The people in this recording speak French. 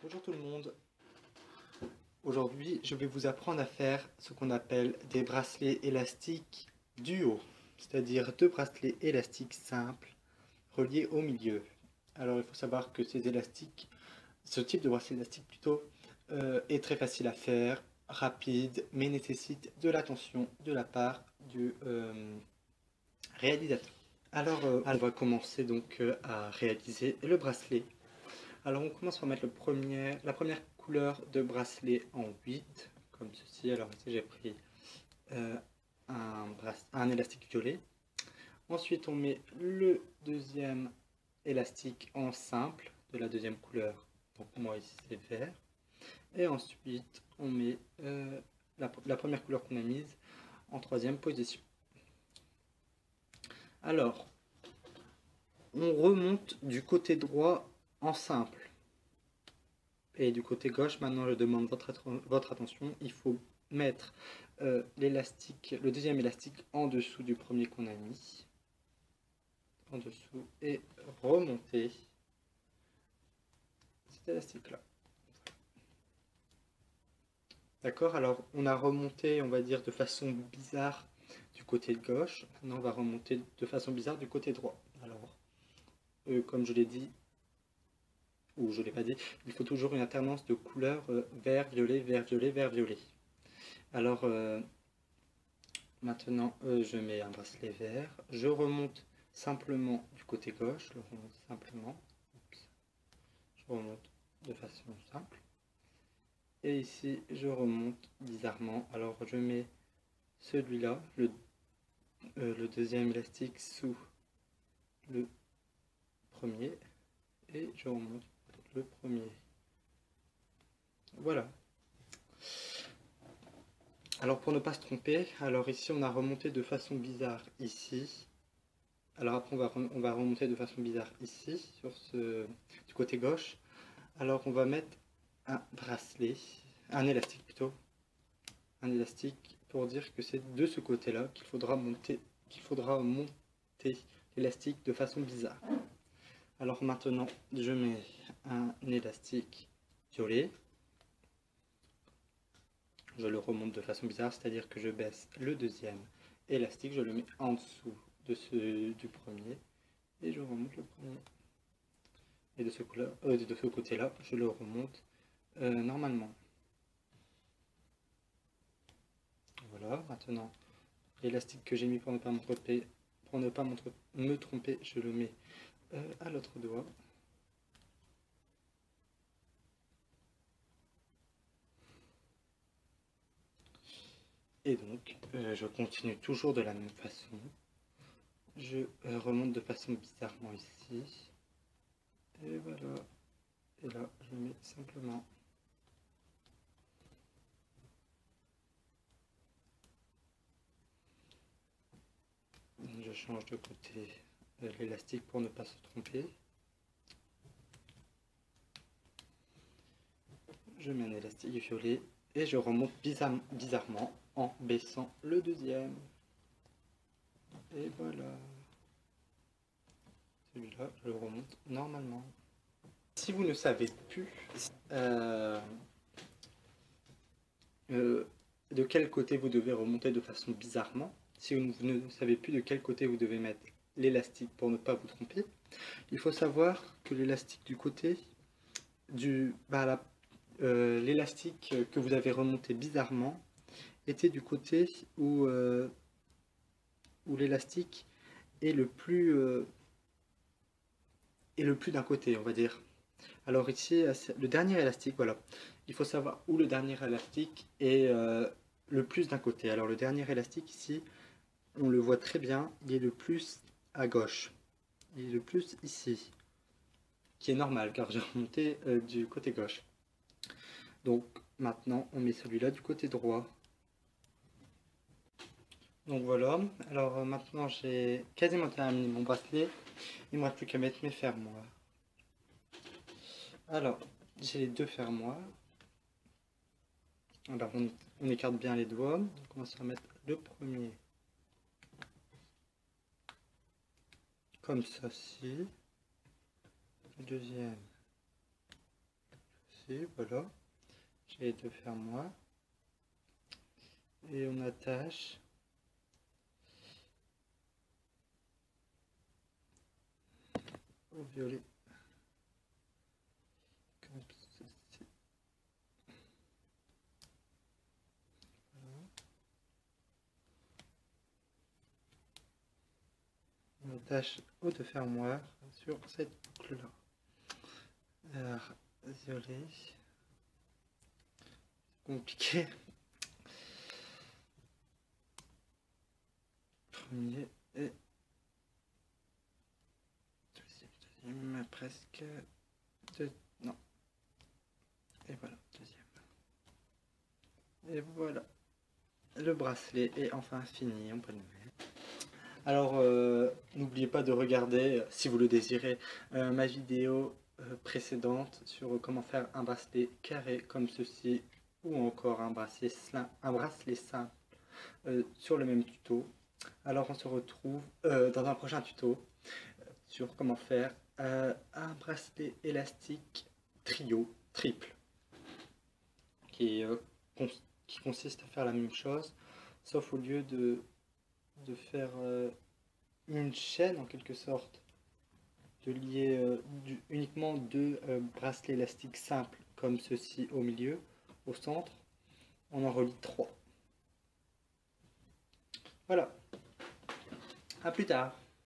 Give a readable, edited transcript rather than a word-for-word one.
Bonjour tout le monde. Aujourd'hui, je vais vous apprendre à faire ce qu'on appelle des bracelets élastiques duo, c'est-à-dire deux bracelets élastiques simples reliés au milieu. Alors, il faut savoir que ces élastiques, ce type de bracelet élastique plutôt, est très facile à faire, rapide, mais nécessite de l'attention de la part du réalisateur. Alors, on va commencer donc à réaliser le bracelet. Alors on commence par mettre la première couleur de bracelet en 8, comme ceci. Alors ici j'ai pris euh, un élastique violet. Ensuite on met le deuxième élastique en simple de la deuxième couleur. Donc pour moi ici c'est vert. Et ensuite on met la première couleur qu'on a mise en troisième position. Alors on remonte du côté droit en simple. Et du côté gauche, maintenant je demande votre attention, il faut mettre l'élastique, le deuxième élastique en dessous du premier qu'on a mis, en dessous, et remonter cet élastique là. D'accord, alors on a remonté, on va dire, de façon bizarre du côté gauche, maintenant on va remonter de façon bizarre du côté droit. Alors, comme je l'ai dit, ou je ne l'ai pas dit, il faut toujours une alternance de couleurs vert, violet, vert, violet, vert, violet. Alors, maintenant, je mets un bracelet vert. Je remonte simplement du côté gauche. Je le remonte simplement. Oups. Je remonte de façon simple. Et ici, je remonte bizarrement. Alors, je mets celui-là, le deuxième élastique sous le premier. Et je remonte le premier. Voilà. Alors, pour ne pas se tromper, alors ici, on a remonté de façon bizarre ici. Alors après, on va remonter de façon bizarre ici, du côté gauche. Alors on va mettre un bracelet, un élastique plutôt, un élastique pour dire que c'est de ce côté-là qu'il faudra monter l'élastique de façon bizarre. Alors maintenant, je mets un élastique violet. Je le remonte de façon bizarre, c'est-à-dire que je baisse le deuxième élastique, je le mets en dessous du premier et je remonte le premier. Et de ce côté-là, je le remonte normalement. Voilà, maintenant, l'élastique que j'ai mis pour ne pas me tromper, je le mets à l'autre doigt. Et donc, je continue toujours de la même façon. Je remonte de façon bizarrement ici. Et voilà. Et là, je mets simplement. Je change de côté l'élastique pour ne pas se tromper. Je mets un élastique violet et je remonte bizarrement en baissant le deuxième. Et voilà. Celui-là, je le remonte normalement. Si vous ne savez plus de quel côté vous devez remonter de façon bizarrement, si vous ne savez plus de quel côté vous devez mettre l'élastique pour ne pas vous tromper, il faut savoir que l'élastique du côté l'élastique que vous avez remonté bizarrement était du côté où l'élastique est le plus d'un côté, on va dire. Alors ici, le dernier élastique, voilà. Il faut savoir où le dernier élastique est le plus d'un côté. Alors le dernier élastique ici, on le voit très bien, il est le plus à gauche. Il est le plus ici, qui est normal car j'ai remonté du côté gauche. Donc maintenant, on met celui-là du côté droit. Donc voilà, alors maintenant j'ai quasiment terminé mon bracelet. Il ne me reste plus qu'à mettre mes fermoirs. Alors, j'ai les deux fermoirs. Alors, on écarte bien les doigts. Donc, on va se remettre le premier comme ceci. Le deuxième ceci, voilà. J'ai les deux fermoirs. Et on attache au violet. Comme ceci. Voilà. On attache aux deux fermoirs sur cette boucle-là. Alors, violet. Compliqué. Premier et deuxième, presque non. Et voilà, deuxième. Et voilà, le bracelet est enfin fini, on peut le mettre. Alors, n'oubliez pas de regarder, si vous le désirez, ma vidéo précédente sur comment faire un bracelet carré comme ceci, ou encore un bracelet simple sur le même tuto. Alors on se retrouve dans un prochain tuto sur comment faire un bracelet élastique triple qui consiste à faire la même chose, sauf au lieu de faire une chaîne en quelque sorte, de lier uniquement deux bracelets élastiques simples comme ceci au milieu, au centre, on en relie 3. Voilà, à plus tard.